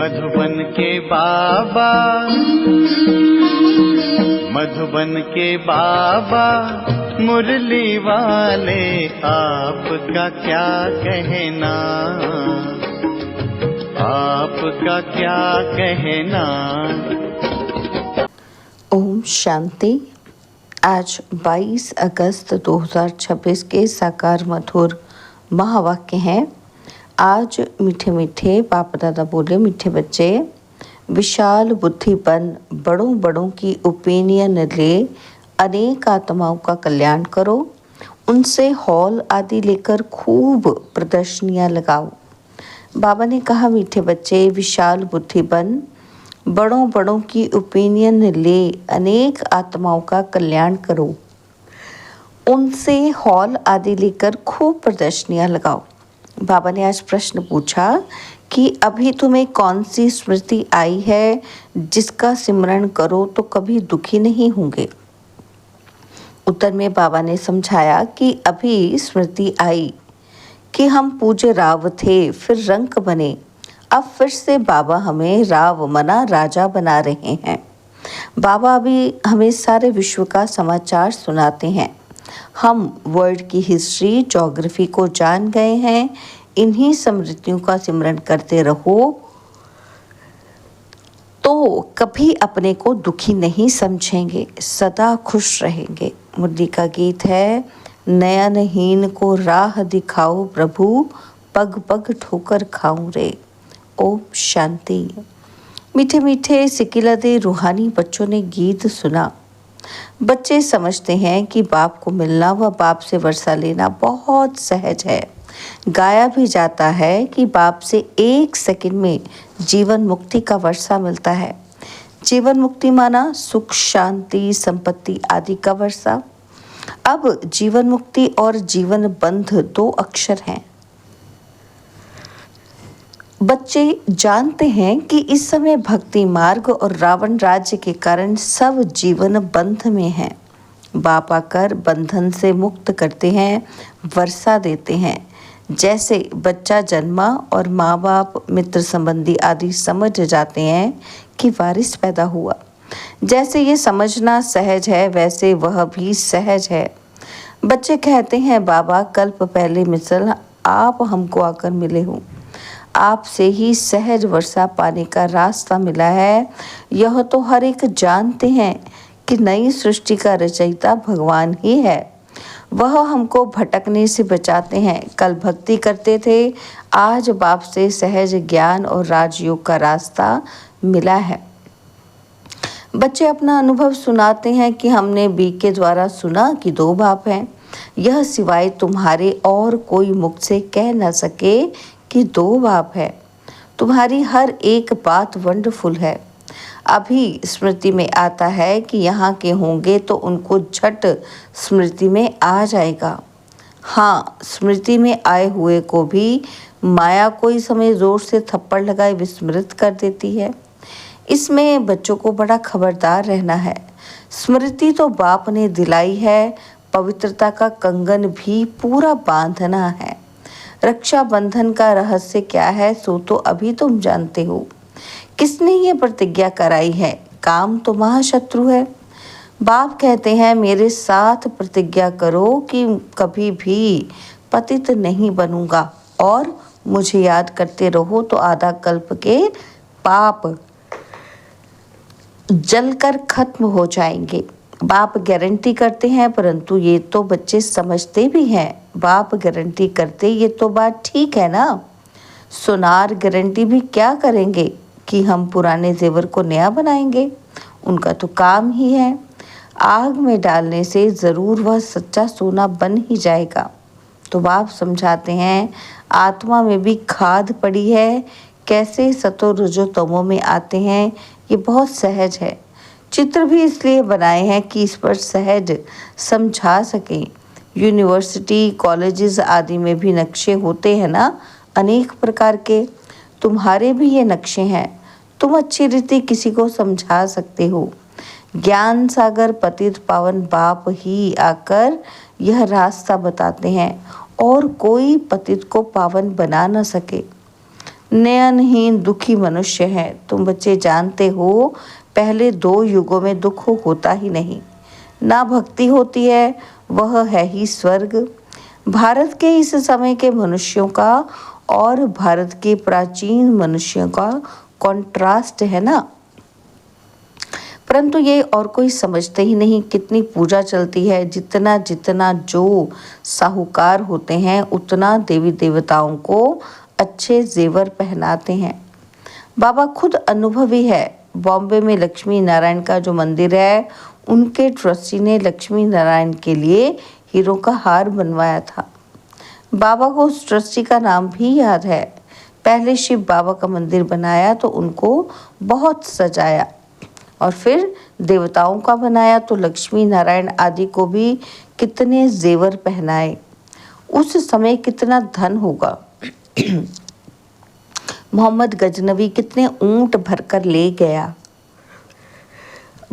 मधुबन के बाबा, मधुबन के बाबा मुरली वाले, आपका क्या कहना, आपका क्या कहना। ओम शांति। आज 22 अगस्त 2026 के साकार मधुर महावाक्य हैं। आज मीठे मीठे बाप दादा बोले, मीठे बच्चे, विशाल बुद्धिपन, बड़ों बड़ों की ओपिनियन ले, अनेक आत्माओं का कल्याण करो, उनसे हॉल आदि लेकर खूब प्रदर्शनियां लगाओ। बाबा ने कहा, मीठे बच्चे, विशाल बुद्धिपन, बड़ों बड़ों की ओपिनियन ले, अनेक आत्माओं का कल्याण करो, उनसे हॉल आदि लेकर खूब प्रदर्शनियां लगाओ। बाबा ने आज प्रश्न पूछा कि अभी तुम्हें कौन सी स्मृति आई है जिसका सिमरण करो तो कभी दुखी नहीं होंगे। उत्तर में बाबा ने समझाया कि अभी स्मृति आई कि हम पूज्य राव थे, फिर रंक बने, अब फिर से बाबा हमें राव मना राजा बना रहे हैं। बाबा अभी हमें सारे विश्व का समाचार सुनाते हैं। हम वर्ल्ड की हिस्ट्री, ज्योग्राफी को जान गए हैं। इन्हीं स्मृतियों का सिमरण करते रहो तो कभी अपने को दुखी नहीं समझेंगे, सदा खुश रहेंगे। मुरली का गीत है, नयनहीन को राह दिखाओ प्रभु, पग पग ठोकर खाऊं रे। ओम शांति। मीठे मीठे सिकिलदे रूहानी बच्चों ने गीत सुना। बच्चे समझते हैं कि बाप को मिलना व बाप से वर्षा लेना बहुत सहज है। गाया भी जाता है कि बाप से 1 सेकंड में जीवन मुक्ति का वर्षा मिलता है। जीवन मुक्ति माना सुख, शांति, संपत्ति आदि का वर्षा। अब जीवन मुक्ति और जीवन बंध 2 अक्षर हैं। बच्चे जानते हैं कि इस समय भक्ति मार्ग और रावण राज्य के कारण सब जीवन बंध में है। बाप आकर बंधन से मुक्त करते हैं, वर्षा देते हैं। जैसे बच्चा जन्मा और माँ बाप, मित्र संबंधी आदि समझ जाते हैं कि वारिस पैदा हुआ। जैसे ये समझना सहज है, वैसे वह भी सहज है। बच्चे कहते हैं, बाबा कल्प पहले मिसल आप हमको आकर मिले हो, आपसे ही सहज वर्षा पाने का रास्ता मिला है। यह तो हर एक जानते हैं कि नई सृष्टि का रचयिता भगवान ही है। वह हमको भटकने से बचाते हैं। कल भक्ति करते थे, आज बाप से सहज ज्ञान और राजयोग का रास्ता मिला है। बच्चे अपना अनुभव सुनाते हैं कि हमने बी के द्वारा सुना कि 2 बाप हैं। यह सिवाय तुम्हारे और कोई मुख से कह न सके कि 2 बाप है। तुम्हारी हर एक बात वंडरफुल है। अभी स्मृति में आता है कि यहाँ के होंगे तो उनको झट स्मृति में आ जाएगा। हाँ, स्मृति में आए हुए को भी माया कोई समय जोर से थप्पड़ लगाए विस्मृत कर देती है। इसमें बच्चों को बड़ा खबरदार रहना है। स्मृति तो बाप ने दिलाई है, पवित्रता का कंगन भी पूरा बांधना है। रक्षा बंधन का रहस्य क्या है सो तो अभी तुम जानते हो। किसने ये प्रतिज्ञा कराई है? काम तो महाशत्रु है। बाप कहते हैं, मेरे साथ प्रतिज्ञा करो कि कभी भी पतित नहीं बनूंगा और मुझे याद करते रहो तो आधा कल्प के पाप जलकर खत्म हो जाएंगे। बाप गारंटी करते हैं, परंतु ये तो बच्चे समझते भी हैं। बाप गारंटी करते ये तो बात ठीक है ना। सोनार गारंटी भी क्या करेंगे कि हम पुराने जेवर को नया बनाएंगे। उनका तो काम ही है। आग में डालने से ज़रूर वह सच्चा सोना बन ही जाएगा। तो बाप समझाते हैं, आत्मा में भी खाद पड़ी है। कैसे सतो रजो तमो में आते हैं, ये बहुत सहज है। चित्र भी इसलिए बनाए हैं कि इस पर सहज समझा सकें। यूनिवर्सिटी, कॉलेजेस आदि में भी नक्शे होते हैं ना, अनेक प्रकार के। तुम्हारे भी ये नक्शे हैं। तुम अच्छी रीति किसी को समझा सकते हो। ज्ञान सागर पतित पावन बाप ही आकर यह रास्ता बताते हैं और कोई पतित को पावन बना न सके। नयनहीन दुखी मनुष्य है। तुम बच्चे जानते हो, पहले 2 युगों में दुख होता ही नहीं, ना भक्ति होती है, वह है ही स्वर्ग। भारत के इस समय के मनुष्यों का और भारत के प्राचीन मनुष्यों का कॉन्ट्रास्ट है ना। परंतु ये और कोई समझते ही नहीं। कितनी पूजा चलती है, जितना जितना जो साहूकार होते हैं उतना देवी देवताओं को अच्छे जेवर पहनाते हैं। बाबा खुद अनुभवी है। बॉम्बे में लक्ष्मी नारायण का जो मंदिर है, उनके ट्रस्टी ने लक्ष्मी नारायण के लिए हीरो का हार बनवाया था। बाबा को उस ट्रस्टी का नाम भी याद है। पहले शिव बाबा का मंदिर बनाया तो उनको बहुत सजाया, और फिर देवताओं का बनाया तो लक्ष्मी नारायण आदि को भी कितने जेवर पहनाए। उस समय कितना धन होगा। मोहम्मद गजनवी कितने ऊंट भरकर ले गया।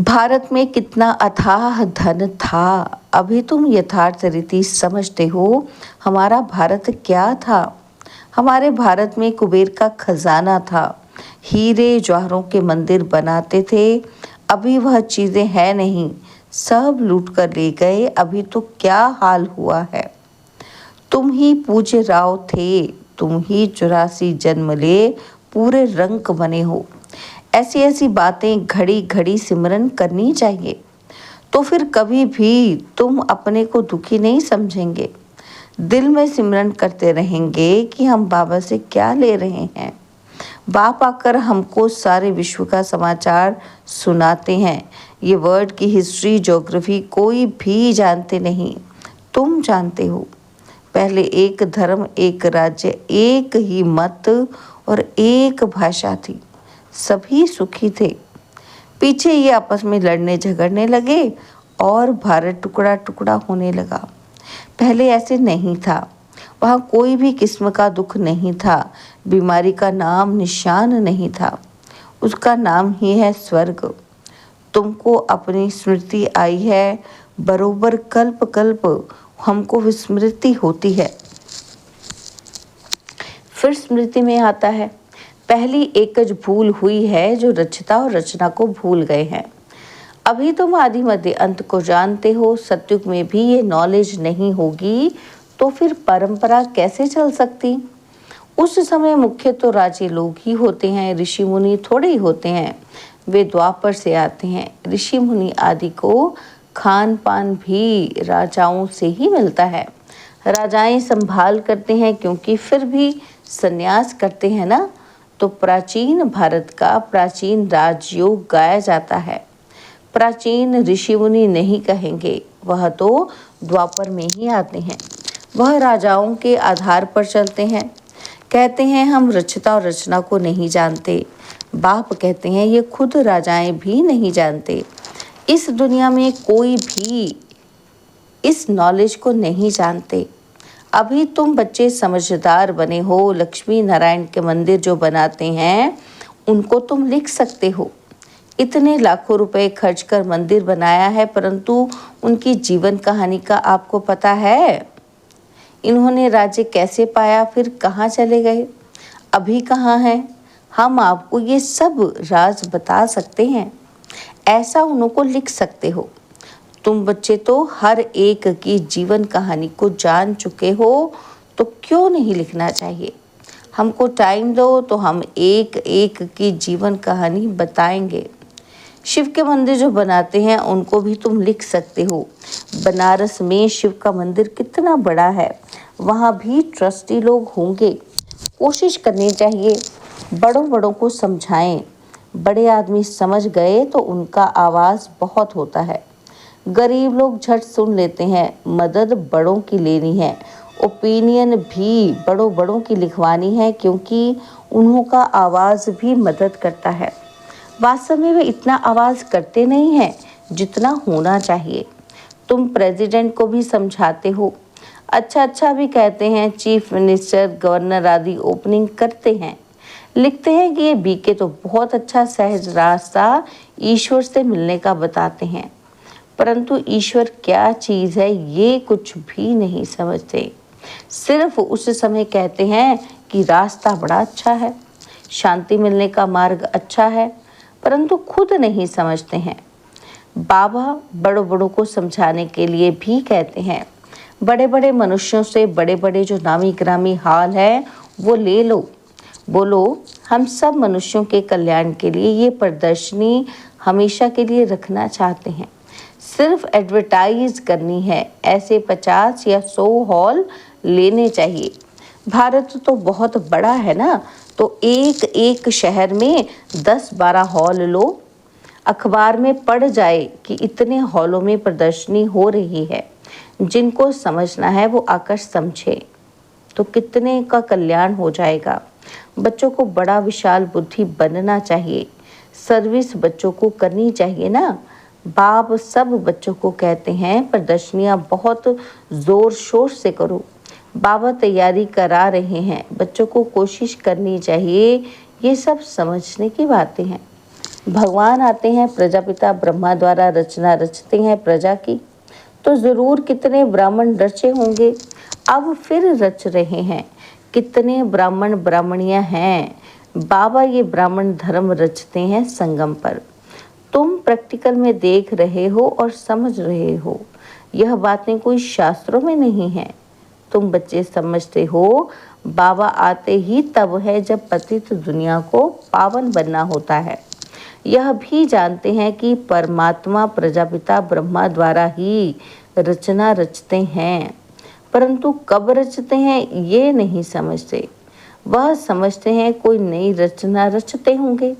भारत में कितना अथाह धन था। अभी तुम यथार्थ रीति समझते हो। हमारा भारत क्या था? हमारे भारत में कुबेर का खजाना था, हीरे जवाहरों के मंदिर बनाते थे। अभी वह चीज़ें हैं नहीं, सब लूट कर ले गए। अभी तो क्या हाल हुआ है। तुम ही पूज्य राव थे, तुम ही 84 जन्म ले पूरे रंक बने हो। ऐसी ऐसी बातें घड़ी घड़ी सिमरन करनी चाहिए, तो फिर कभी भी तुम अपने को दुखी नहीं समझेंगे। दिल में सिमरन करते रहेंगे कि हम बाबा से क्या ले रहे हैं। बाप आकर हमको सारे विश्व का समाचार सुनाते हैं। ये वर्ल्ड की हिस्ट्री ज्योग्राफी कोई भी जानते नहीं, तुम जानते हो। पहले एक धर्म, एक राज्य, एक ही मत और एक भाषा थी, सभी सुखी थे। पीछे ये आपस में लड़ने झगड़ने लगे और भारत टुकड़ा टुकड़ा होने लगा। पहले ऐसे नहीं था। वहाँ कोई भी किस्म का दुख नहीं था, बीमारी का नाम निशान नहीं था। उसका नाम ही है स्वर्ग। तुमको अपनी स्मृति आई है, बरोबर कल्प कल्प हमको विस्मृति होती है। फिर स्मृति में आता है, पहली एकज भूल हुई है जो रचता और रचना को भूल गए हैं। अभी तुम आदि मध्य अंत को जानते हो। सतयुग में भी ये नॉलेज नहीं होगी तो फिर परंपरा कैसे चल सकती। उस समय मुख्य तो राजे लोग ही होते हैं, ऋषि मुनि थोड़े ही होते हैं। वे द्वापर से आते हैं। ऋषि मुनि आदि को खान पान भी राजाओं से ही मिलता है। राजाएं संभाल करते हैं, क्योंकि फिर भी संन्यास करते हैं ना। तो प्राचीन भारत का प्राचीन राजयोग गाया जाता है। प्राचीन ऋषि मुनि नहीं कहेंगे, वह तो द्वापर में ही आते हैं। वह राजाओं के आधार पर चलते हैं। कहते हैं हम रचता और रचना को नहीं जानते। बाप कहते हैं ये खुद राजाएं भी नहीं जानते। इस दुनिया में कोई भी इस नॉलेज को नहीं जानते। अभी तुम बच्चे समझदार बने हो। लक्ष्मी नारायण के मंदिर जो बनाते हैं उनको तुम लिख सकते हो। इतने लाखों रुपए खर्च कर मंदिर बनाया है, परंतु उनकी जीवन कहानी का आपको पता है? इन्होंने राज्य कैसे पाया, फिर कहाँ चले गए, अभी कहाँ हैं? हम आपको ये सब राज बता सकते हैं। ऐसा उनको लिख सकते हो। तुम बच्चे तो हर एक की जीवन कहानी को जान चुके हो, तो क्यों नहीं लिखना चाहिए। हमको टाइम दो तो हम एक एक की जीवन कहानी बताएंगे। शिव के मंदिर जो बनाते हैं उनको भी तुम लिख सकते हो। बनारस में शिव का मंदिर कितना बड़ा है, वहाँ भी ट्रस्टी लोग होंगे। कोशिश करनी चाहिए, बड़ों बड़ों को समझाएं। बड़े आदमी समझ गए तो उनका आवाज़ बहुत होता है। गरीब लोग झट सुन लेते हैं। मदद बड़ों की लेनी है। ओपिनियन भी बड़ों बड़ों की लिखवानी है, क्योंकि उन्हों का आवाज़ भी मदद करता है। वास्तव में वे इतना आवाज़ करते नहीं हैं जितना होना चाहिए। तुम प्रेसिडेंट को भी समझाते हो, अच्छा भी कहते हैं। चीफ मिनिस्टर, गवर्नर आदि ओपनिंग करते हैं, लिखते हैं कि ये बीके तो बहुत अच्छा सहज रास्ता ईश्वर से मिलने का बताते हैं, परंतु ईश्वर क्या चीज़ है ये कुछ भी नहीं समझते। सिर्फ उस समय कहते हैं कि रास्ता बड़ा अच्छा है, शांति मिलने का मार्ग अच्छा है, परंतु खुद नहीं समझते हैं। बाबा बड़ों बड़ों को समझाने के लिए भी कहते हैं, बड़े बड़े मनुष्यों से बड़े बड़े जो नामी ग्रामी हाल है वो ले लो। बोलो, हम सब मनुष्यों के कल्याण के लिए ये प्रदर्शनी हमेशा के लिए रखना चाहते हैं। सिर्फ एडवर्टाइज करनी है, ऐसे 50 या 100 हॉल लेने चाहिए। भारत तो बहुत बड़ा है ना, तो एक एक शहर में 10-12 हॉल लो। अखबार में पढ़ जाए कि इतने हॉलों में प्रदर्शनी हो रही है। जिनको समझना है वो आकर समझे, तो कितने का कल्याण हो जाएगा। बच्चों को बड़ा विशाल बुद्धि बनना चाहिए। सर्विस बच्चों को करनी चाहिए ना। बाप सब बच्चों को कहते हैं प्रदर्शनियां बहुत जोर शोर से करो। बाबा तैयारी करा रहे हैं, बच्चों को कोशिश करनी चाहिए। ये सब समझने की बातें हैं। भगवान आते हैं, प्रजापिता ब्रह्मा द्वारा रचना रचते हैं प्रजा की, तो जरूर कितने ब्राह्मण रचे होंगे, अब फिर रच रहे हैं। कितने ब्राह्मण ब्राह्मणियां हैं। बाबा ये ब्राह्मण धर्म रचते हैं संगम पर। तुम प्रैक्टिकल में देख रहे हो और समझ रहे हो। यह बातें कोई शास्त्रों में नहीं है। तुम बच्चे समझते हो बाबा आते ही तब है जब पतित दुनिया को पावन बनना होता है। यह भी जानते हैं कि परमात्मा प्रजापिता ब्रह्मा द्वारा ही रचना रचते हैं, परंतु कब रचते हैं ये नहीं समझते। वह समझते हैं कोई नई रचना रचते होंगे।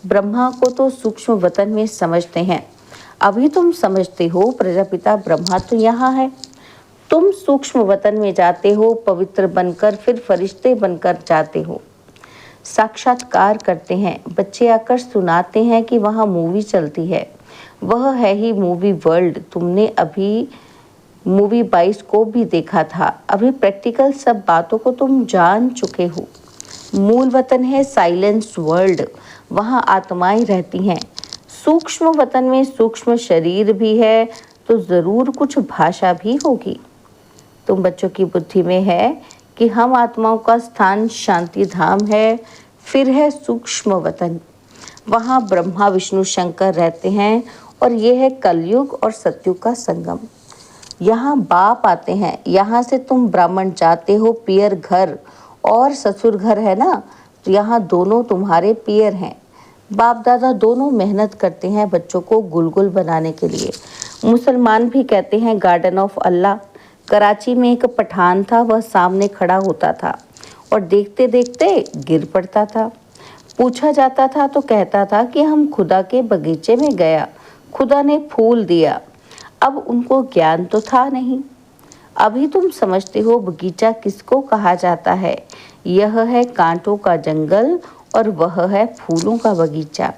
ब्रह्मा को तो सूक्ष्म वतन में समझते हैं। अभी तुम समझते हो प्रजापिता ब्रह्मा तो यहाँ है। तुम सूक्ष्म वतन में जाते हो, पवित्र बनकर फिर फरिश्ते बनकर जाते हो। साक्षात्कार करते हैं। बच्चे आकर सुनाते हैं कि वहाँ मूवी चलती है। वह है ही मूवी वर्ल्ड। तुमने अभी मूवी 22 को भी देखा था। अभी प्रैक्टिकल सब बातों को तुम जान चुके हो। मूल वतन है साइलेंस वर्ल्ड, वहाँ आत्माएं रहती हैं। सूक्ष्म वतन में सूक्ष्म शरीर भी है, तो ज़रूर कुछ भाषा भी होगी। तुम बच्चों की बुद्धि में है कि हम आत्माओं का स्थान शांति धाम है, फिर है सूक्ष्म वतन, वहाँ ब्रह्मा विष्णु शंकर रहते हैं, और ये है कलयुग और सतयुग का संगम। यहाँ बाप आते हैं। यहाँ से तुम ब्राह्मण जाते हो पियर घर, और ससुर घर है ना, तो यहाँ दोनों तुम्हारे पियर हैं। बाप दादा दोनों मेहनत करते हैं बच्चों को गुलगुल बनाने के लिए। मुसलमान भी कहते हैं गार्डन ऑफ अल्लाह। कराची में एक पठान था, वह सामने खड़ा होता था और देखते देखते गिर पड़ता था। पूछा जाता था तो कहता था कि हम खुदा के बगीचे में गया, खुदा ने फूल दिया। अब उनको ज्ञान तो था नहीं। अभी तुम समझते हो बगीचा किसको कहा जाता है। यह है कांटों का जंगल और वह है फूलों का बगीचा।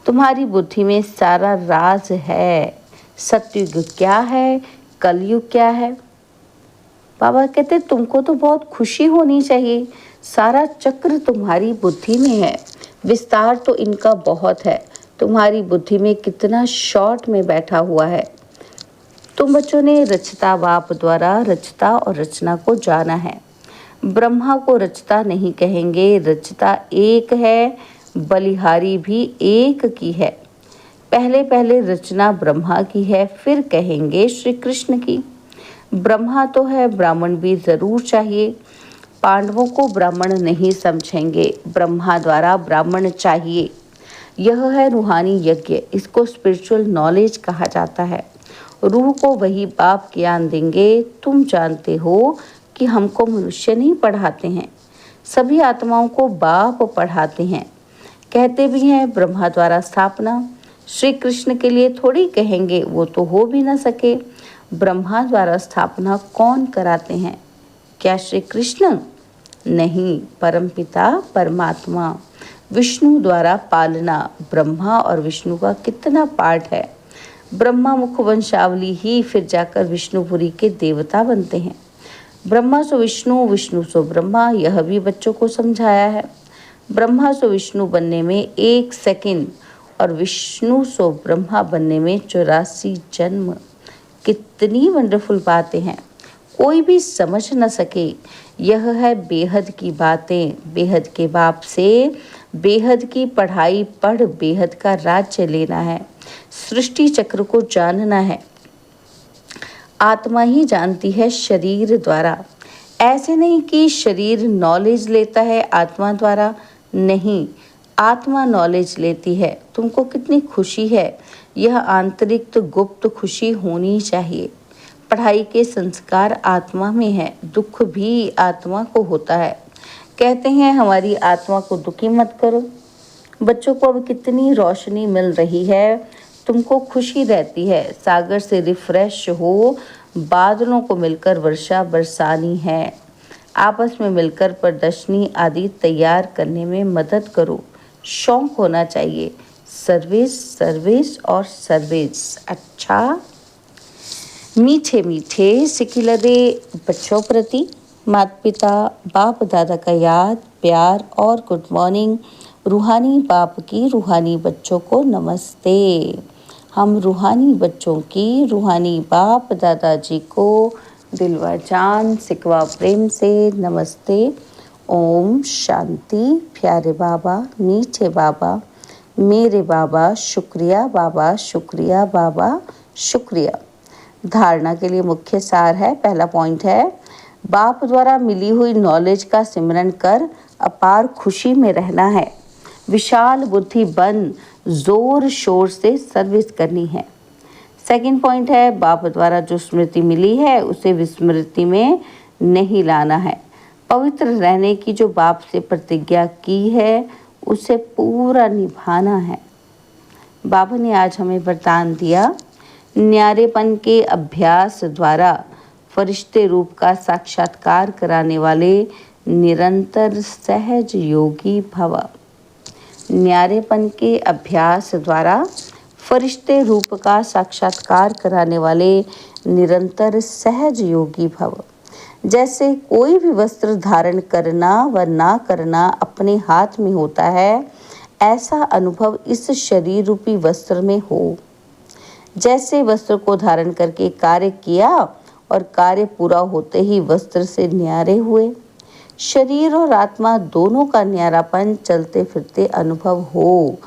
तुम्हारी बुद्धि में सारा राज है। सतयुग क्या है, कलयुग क्या है। बाबा कहते तुमको तो बहुत खुशी होनी चाहिए। सारा चक्र तुम्हारी बुद्धि में है। विस्तार तो इनका बहुत है, तुम्हारी बुद्धि में कितना शॉर्ट में बैठा हुआ है। तुम बच्चों ने रचता बाप द्वारा रचता और रचना को जाना है। ब्रह्मा को रचता नहीं कहेंगे, रचता एक है, बलिहारी भी एक की है। पहले पहले रचना ब्रह्मा की है, फिर कहेंगे श्री कृष्ण की। ब्रह्मा तो है, ब्राह्मण भी जरूर चाहिए। पांडवों को ब्राह्मण नहीं समझेंगे, ब्रह्मा द्वारा ब्राह्मण चाहिए। यह है रूहानी यज्ञ, इसको स्पिरिचुअल नॉलेज कहा जाता है। रूह को वही बाप ज्ञान देंगे। तुम जानते हो कि हमको मनुष्य नहीं पढ़ाते हैं, सभी आत्माओं को बाप पढ़ाते हैं। कहते भी हैं ब्रह्मा द्वारा स्थापना। श्री कृष्ण के लिए थोड़ी कहेंगे, वो तो हो भी ना सके। ब्रह्मा द्वारा स्थापना कौन कराते हैं? क्या श्री कृष्ण? नहीं, परमपिता परमात्मा। विष्णु द्वारा पालना। ब्रह्मा और विष्णु का कितना पार्ट है। ब्रह्मा मुख वंशावली ही फिर जाकर विष्णुपुरी के देवता बनते हैं। ब्रह्मा सो विष्णु, विष्णु सो ब्रह्मा, यह भी बच्चों को समझाया है। ब्रह्मा सो विष्णु बनने में 1 सेकंड और विष्णु सो ब्रह्मा बनने में 84 जन्म। कितनी वंडरफुल बातें हैं। कोई भी समझ न सके। यह है बेहद की बातें। बेहद के बाप से बेहद की पढ़ाई पढ़ बेहद का राज्य लेना है। सृष्टि चक्र को जानना है। आत्मा ही जानती है शरीर द्वारा। ऐसे नहीं कि शरीर नॉलेज लेता है आत्मा द्वारा, नहीं, आत्मा नॉलेज लेती है। तुमको कितनी खुशी है, यह आंतरिक तो गुप्त खुशी होनी चाहिए। पढ़ाई के संस्कार आत्मा में है, दुख भी आत्मा को होता है। कहते हैं हमारी आत्मा को दुखी मत करो। बच्चों को अब कितनी रोशनी मिल रही है, तुमको खुशी रहती है। सागर से रिफ्रेश हो, बादलों को मिलकर वर्षा बरसानी है। आपस में मिलकर प्रदर्शनी आदि तैयार करने में मदद करो। शौक होना चाहिए, सर्विस सर्विस और सर्विस। अच्छा, मीठे मीठे सिकिलरे बच्चों प्रति माता पिता बाप दादा का याद प्यार और गुड मॉर्निंग। रूहानी बाप की रूहानी बच्चों को नमस्ते। हम रूहानी बच्चों की रूहानी बाप दादाजी को दिलवा जान सिकवा प्रेम से नमस्ते। ओम शांति। प्यारे बाबा, मीठे बाबा, मेरे बाबा, शुक्रिया बाबा, शुक्रिया बाबा, शुक्रिया। धारणा के लिए मुख्य सार है। पहला पॉइंट है, बाप द्वारा मिली हुई नॉलेज का सिमरन कर अपार खुशी में रहना है। विशाल बुद्धि बन जोर शोर से सर्विस करनी है। सेकंड पॉइंट है, बाप द्वारा जो स्मृति मिली है उसे विस्मृति में नहीं लाना है। पवित्र रहने की जो बाप से प्रतिज्ञा की है उसे पूरा निभाना है। बाबा ने आज हमें वरदान दिया, न्यारेपन के अभ्यास द्वारा फरिश्ते रूप का साक्षात्कार कराने वाले निरंतर सहज योगी भव। न्यारेपन के अभ्यास द्वारा फरिश्ते रूप का साक्षात्कार कराने वाले निरंतर सहज योगी भव। जैसे कोई भी वस्त्र धारण करना व ना करना अपने हाथ में होता है, ऐसा अनुभव इस शरीर रूपी वस्त्र में हो। जैसे वस्त्र को धारण करके कार्य किया और कार्य पूरा होते ही वस्त्र से न्यारे हुए, शरीर और आत्मा दोनों का न्यारापन चलते फिरते अनुभव हो,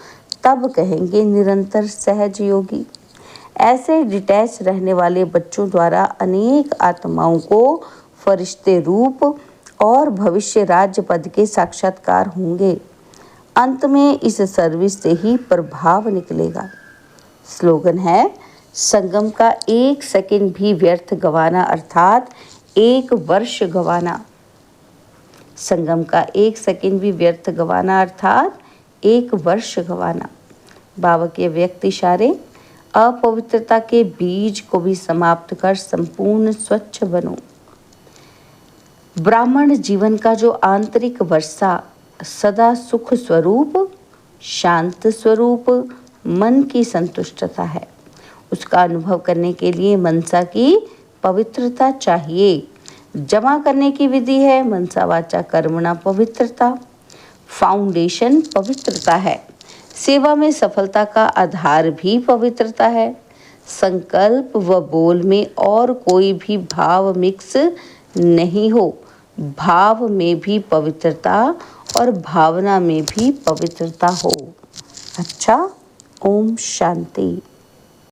तब कहेंगे निरंतर सहज योगी। ऐसे डिटैच रहने वाले बच्चों द्वारा अनेक आत्माओं को फरिश्ते रूप और भविष्य राज्य पद के साक्षात्कार होंगे। अंत में इस सर्विस से ही प्रभाव निकलेगा। स्लोगन है, संगम का 1 सेकंड भी व्यर्थ गवाना अर्थात 1 वर्ष गवाना। संगम का 1 सेकंड भी व्यर्थ गवाना अर्थात 1 वर्ष गवाना। बाबा के व्यक्त इशारे, अपवित्रता के बीज को भी समाप्त कर संपूर्ण स्वच्छ बनो। ब्राह्मण जीवन का जो आंतरिक वर्षा सदा सुख स्वरूप, शांत स्वरूप, मन की संतुष्टता है। उसका अनुभव करने के लिए मनसा की पवित्रता चाहिए। जमा करने की विधि है मनसा वाचा कर्मणा पवित्रता। फाउंडेशन पवित्रता है। सेवा में सफलता का आधार भी पवित्रता है। संकल्प व बोल में और कोई भी भाव मिक्स नहीं हो। भाव में भी पवित्रता और भावना में भी पवित्रता हो। अच्छा, ओम शांति।